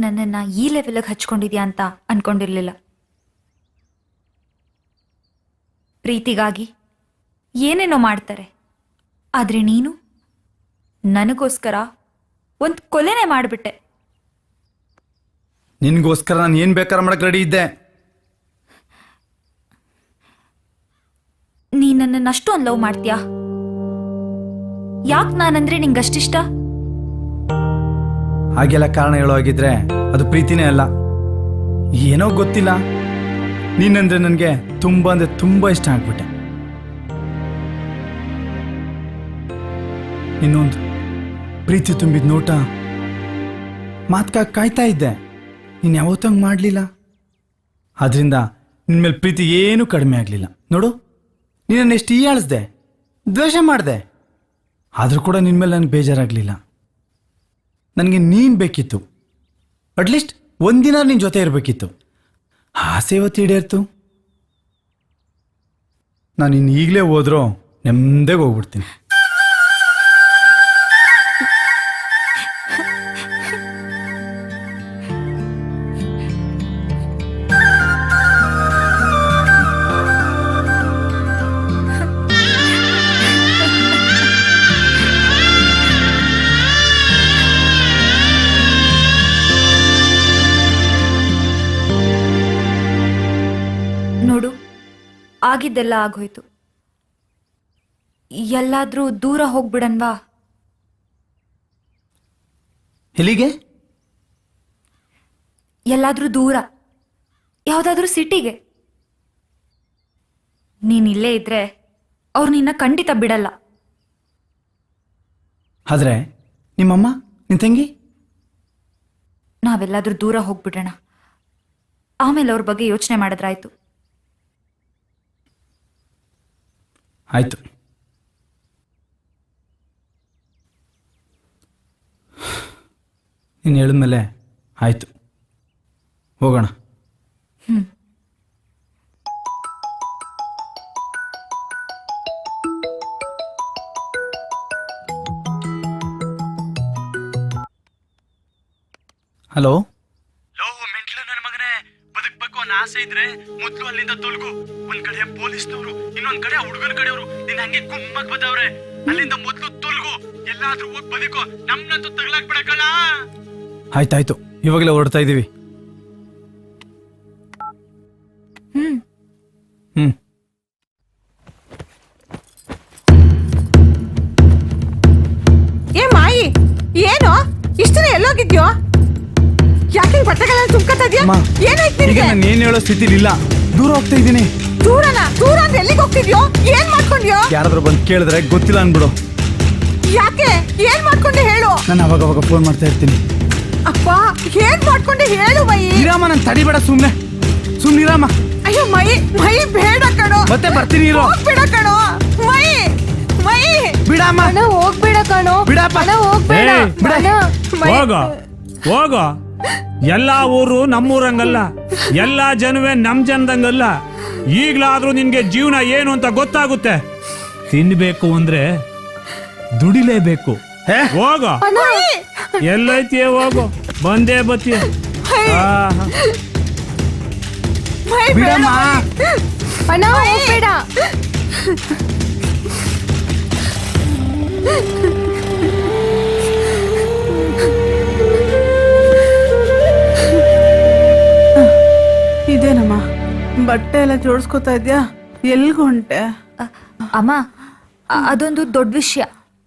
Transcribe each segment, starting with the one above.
ನನ್ನನ್ನು ಈ ಲೆವೆಲ್ಗೆ ಹಚ್ಕೊಂಡಿದ್ಯಾ ಅಂತ ಅನ್ಕೊಂಡಿರ್ಲಿಲ್ಲ. ಪ್ರೀತಿಗಾಗಿ ಏನೇನೋ ಮಾಡ್ತಾರೆ, ಆದರೆ ನೀನು ನನಗೋಸ್ಕರ ಒಂದು ಕೊಲೆನೇ ಮಾಡಿಬಿಟ್ಟೆ. ನಿನಗೋಸ್ಕರ ನಾನು ಏನು ಬೇಕಾದ್ರೆ ಮಾಡಕ್ಕೆ ರೆಡಿ ಇದ್ದೆ. ನೀ ನನ್ನನ್ನು ಅಷ್ಟೊಂದು ಲವ್ ಮಾಡ್ತೀಯಾ? ಯಾಕೆ ನಾನಂದ್ರೆ ನಿಂಗಷ್ಟಿಷ್ಟ? ಹಾಗೆಲ್ಲ ಕಾರಣ ಹೇಳೋ ಹಾಗಿದ್ರೆ ಅದು ಪ್ರೀತಿನೇ ಅಲ್ಲ. ಏನೋ ಗೊತ್ತಿಲ್ಲ, ನೀನಂದ್ರೆ ನನಗೆ ತುಂಬ ಅಂದರೆ ತುಂಬ ಇಷ್ಟ ಆಗ್ಬಿಟ್ಟೆ. ಇನ್ನೊಂದು ಪ್ರೀತಿ ತುಂಬಿದ ನೋಟ ಮಾತ್ಕಾಗಿ ಕಾಯ್ತಾ ಇದ್ದೆ. ನೀನು ಯಾವತ್ತಂಗೆ ಮಾಡಲಿಲ್ಲ. ಆದ್ರಿಂದ ನಿನ್ನ ಮೇಲೆ ಪ್ರೀತಿ ಏನೂ ಕಡಿಮೆ ಆಗಲಿಲ್ಲ. ನೋಡು, ನೀನನ್ನು ಎಷ್ಟು ಹೀಯಾಳಿಸ್ದೆ, ದ್ವೇಷ ಮಾಡಿದೆ, ಆದರೂ ಕೂಡ ನಿನ್ನ ಮೇಲೆ ನನಗೆ ಬೇಜಾರಾಗಲಿಲ್ಲ. ನನಗೆ ನೀನು ಬೇಕಿತ್ತು. ಅಟ್ಲೀಸ್ಟ್ ಒಂದಿನ ನಿನ್ನ ಜೊತೆ ಇರಬೇಕಿತ್ತು. ಆಸೆ ಇವತ್ತು ಈಡೇರ್ತು. ನಾನು ಇನ್ನು ಈಗಲೇ ಹೋದ್ರೂ ನೆಮ್ಮದಿಗೆ ಹೋಗ್ಬಿಡ್ತೀನಿ. ನೋಡು, ಆಗಿದ್ದೆಲ್ಲ ಆಗೋಯ್ತು. ಎಲ್ಲಾದ್ರೂ ದೂರ ಹೋಗ್ಬಿಡನ್ವಾ? ಎಲ್ಲಿಗೆ? ಎಲ್ಲಾದ್ರೂ ದೂರ, ಯಾವುದಾದ್ರೂ ಸಿಟಿಗೆ. ನೀನಿಲ್ಲೇ ಇದ್ರೆ ಅವ್ರು ನಿನ್ನ ಖಂಡಿತ ಬಿಡಲ್ಲ. ಆದ್ರೆ ನಿಮ್ಮಮ್ಮ, ನಿನ್ನ ತಂಗಿ? ನಾವೆಲ್ಲಾದ್ರೂ ದೂರ ಹೋಗ್ಬಿಡೋಣ, ಆಮೇಲೆ ಅವ್ರ ಬಗ್ಗೆ ಯೋಚನೆ ಮಾಡಿದ್ರಾಯ್ತು. ಆಯ್ತು. ನೀನು ಹೇಳಿದ್ಮೇಲೆ ಆಯ್ತು, ಹೋಗೋಣ. ಹಲೋ. ನನ್ನ ಮಗನೇ, ಬದುಕ್ಬೇಕು ಅನ್ನೋ ಆಸೆ ಇದ್ರೆ ಮೊದ್ಲು ಅಲ್ಲಿಂದ ತೊಲಗು. ಒಂದ್ ಕಡೆ ಪೊಲೀಸ್ನವರು, ಇನ್ನೊಂದ್ ಕಡೆ ಹುಡುಗರ ಕಡೆಯವರು ನಿನ್ನ ಹಂಗೆ ಗುಮ್ಮಕ್ ಬದವ್ರೆ. ಅಲ್ಲಿಂದ ಮೊದ್ಲು ತೊಲಗು, ಎಲ್ಲಾದ್ರೂ ಹೋಗಿ ಬದುಕೋ. ನಮ್ನಂತೂ ತಗ್ಲಾಕ್ ಬಿಡಕಲ್ಲ. ಆಯ್ತಾಯ್ತು, ಇವಾಗಲೇ ಹೊರಡ್ತಾ ಇದ್ದೀವಿ. ಏ ಮಾಯಿ, ಏನು ಇಷ್ಟನ ಎಲ್ಲೋಗಿದ್ಯೋ? ಯಾಕೆ ಬಟ್ಟೆಗಳ ತುಂಬ್ಕತ್ತಾ ಇದ್ಯಾ? ಏನಾಯ್ತು ನಿನಗೆ? ನಾನು ಏನು ಹೇಳೋ ಸ್ಥಿತಿಲಿ ಇಲ್ಲ, ದೂರ ಹೋಗ್ತಾ ಇದ್ದೀನಿ. ದೂರನ? ದೂರ ಅಂದ್ರೆ ಎಲ್ಲಿಗೆ ಹೋಗ್ತಿದ್ಯೋ? ಏನ್ ಮಾಡ್ಕೊಂಡ್ಯೋ? ಯಾರಾದ್ರೂ ಬಂದು ಕೇಳಿದ್ರೆ ಗೊತ್ತಿಲ್ಲ ಅನ್ಬಿಡು. ಯಾಕೆ? ಏನ್ ಮಾಡ್ಕೊಂಡೆ ಹೇಳು. ನಾನು ಅವಾಗ ಫೋನ್ ಮಾಡ್ತಾ ಇರ್ತೀನಿ. ಅಪ್ಪ, ಏನ್ ಮಾಡ್ಕೊಂಡೆ ಹೇಳು ಮಯಿ. ಇರಾಮ, ನಾನು ತಡಿಬೇಡ, ಸುಮ್ನಿರಾಮ. ಅಯ್ಯೋ ಮಯಿ, ಮಯಿ ಬೇಡ ಕಣೋ. ಮತ್ತೆ ಬರ್ತೀನಿ ಇರೋ. ಹೋಗ್ಬೇಡ ಕಣೋ ಮಯಿ, ಮಯಿ ಬಿಡಮ್ಮ. ಹೋಗ್ಬೇಡ ಕಣೋ. ಬಿಡಪ್ಪ, ಹೋಗ್ಬೇಡ. ಹೋಗ. ಎಲ್ಲಾ ಊರು ನಮ್ಮೂರಂಗಲ್ಲ, ಎಲ್ಲಾ ಜನವೇ ನಮ್ ಜನದಂಗಲ್ಲ. ಈಗ್ಲಾದ್ರೂ ನಿನ್ಗೆ ಜೀವನ ಏನು ಅಂತ ಗೊತ್ತಾಗುತ್ತೆ. ತಿನ್ಬೇಕು ಅಂದ್ರೆ ದುಡಿಲೇಬೇಕು. ಹೋಗ, ಎಲ್ಲೈತಿಯ ಹೋಗು, ಬಂದೇ ಬತ್ತೀಯ. ಬಿಡಮ್ಮ. ಅಣ್ಣ ಹೋಗ್ಬೇಡ. ಇದೇನಮ್ಮ, ಬಟ್ಟೆ ಎಲ್ಲ ಜೋಡಿಸ್ಕೊತಾ ಇದ್ಯಾ? ಎಲ್ಗೂ ಹೊಂಟೆ? ಅಮ್ಮ, ಅದೊಂದು ದೊಡ್ಡ ವಿಷಯ,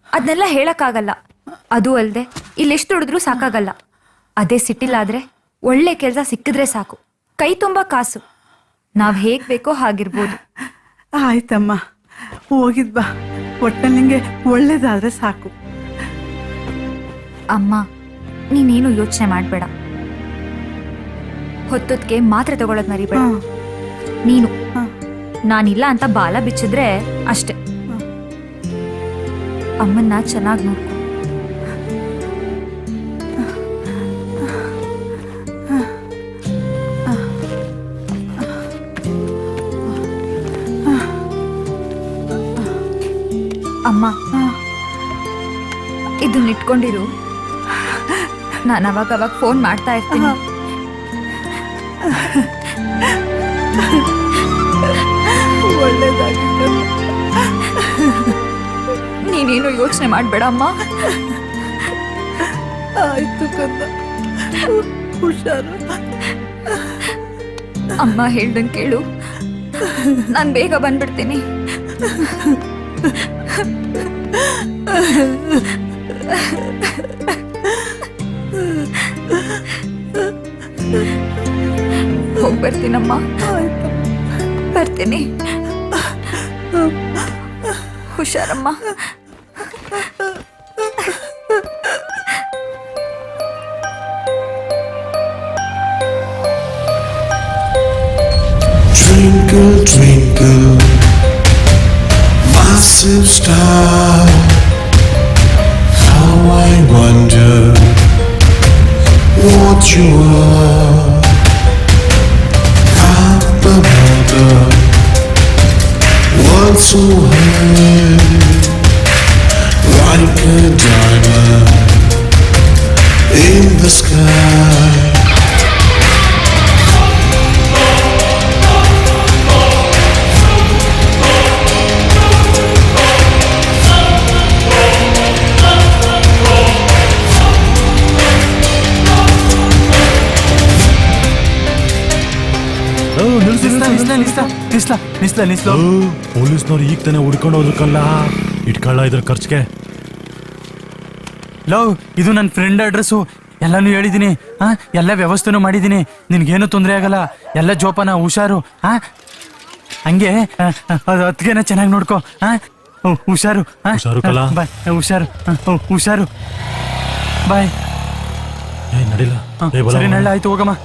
ಅದನ್ನೆಲ್ಲ ಹೇಳಕ್ಕಾಗಲ್ಲ. ಅದು ಅಲ್ಲದೆ ಇಲ್ಲೆಷ್ಟು ದುಡಿದ್ರೂ ಸಾಕಾಗಲ್ಲ. ಅದೇ ಸಿಟಿಲಾದ್ರೆ ಒಳ್ಳೆ ಕೆಲಸ ಸಿಕ್ಕಿದ್ರೆ ಸಾಕು, ಕೈ ತುಂಬ ಕಾಸು, ನಾವ್ ಹೇಗ್ ಬೇಕೋ ಹಾಗಿರ್ಬೋದು. ಆಯ್ತಮ್ಮ, ಹೋಗಿದ್ ಬಾ. ಒಟ್ಟಲ್ಲಿ ನಿಂಗೆ ಒಳ್ಳೇದಾದ್ರೆ ಸಾಕು. ಅಮ್ಮ, ನೀನೇನು ಯೋಚನೆ ಮಾಡ್ಬೇಡ. ಹೊತ್ತೊತ್ತಿಗೆ ಮಾತ್ರೆ ತಗೊಳ್ಳೋದ್ ಮರಿಬೇಡ. ನೀನು ನಾನಿಲ್ಲ ಅಂತ ಬಾಲ ಬಿಚ್ಚಿದ್ರೆ ಅಷ್ಟೆ. ಅಮ್ಮನ್ನ ಚೆನ್ನಾಗಿ ನೋಡ್ಕೊ. ಅಮ್ಮ, ಇದನ್ನ ಇಟ್ಕೊಂಡಿರು. ನಾನು ಅವಾಗ ಅವಾಗ ಫೋನ್ ಮಾಡ್ತಾ ಇರ್ತೀನಿ. ಒಳ್ಳೇದಾಗಿ ನೀನೇನು ಯೋಚನೆ ಮಾಡ್ಬೇಡ ಅಮ್ಮ. ಆಯ್ತು ಕಂದ, ಹುಷಾರು. ಅಮ್ಮ ಹೇಳ್ದಂಗೆ ಕೇಳು, ನಾನು ಬೇಗ ಬಂದ್ಬಿಡ್ತೀನಿ. ಹೋಗ್ಬರ್ತೀನಮ್ಮ. ಬರ್ತೀನಿ. ಹುಷಾರಮ್ಮ. Twinkle, twinkle, massive star, how I wonder what you are. Up above the world so high, like a diamond in the sky. ನಿಸ್ಲ ಪೊಲೀಸ್ನವ್ರು ಈಗ ತಾನೆ ಹುಡ್ಕೊಂಡು ಹೋದ್ರಕ್ಕಲ್ಲ, ಇಟ್ಕೊಳ್ಳ ಇದ್ರ ಖರ್ಚಿಗೆ. ಲವ್, ಇದು ನನ್ನ ಫ್ರೆಂಡ್ ಅಡ್ರೆಸ್ಸು. ಎಲ್ಲಾನು ಹೇಳಿದ್ದೀನಿ. ಎಲ್ಲ ವ್ಯವಸ್ಥೆನೂ ಮಾಡಿದ್ದೀನಿ. ನಿನ್ಗೇನು ತೊಂದರೆ ಆಗಲ್ಲ. ಎಲ್ಲ ಜೋಪಾನ, ಹುಷಾರು. ಹಂಗೆ ಅದಕ್ಕೇನ ಚೆನ್ನಾಗಿ ನೋಡ್ಕೊ. ಹುಷಾರು. ಹುಷಾರು ಕಲಾ. ಬಾಯ್. ಹುಷಾರು. ಹುಷಾರು. ಬಾಯ್. ನಡಿಲ್ಲ. ಸರಿ, ನಳ್ಳ ಆಯ್ತು, ಹೋಗಮ್ಮ.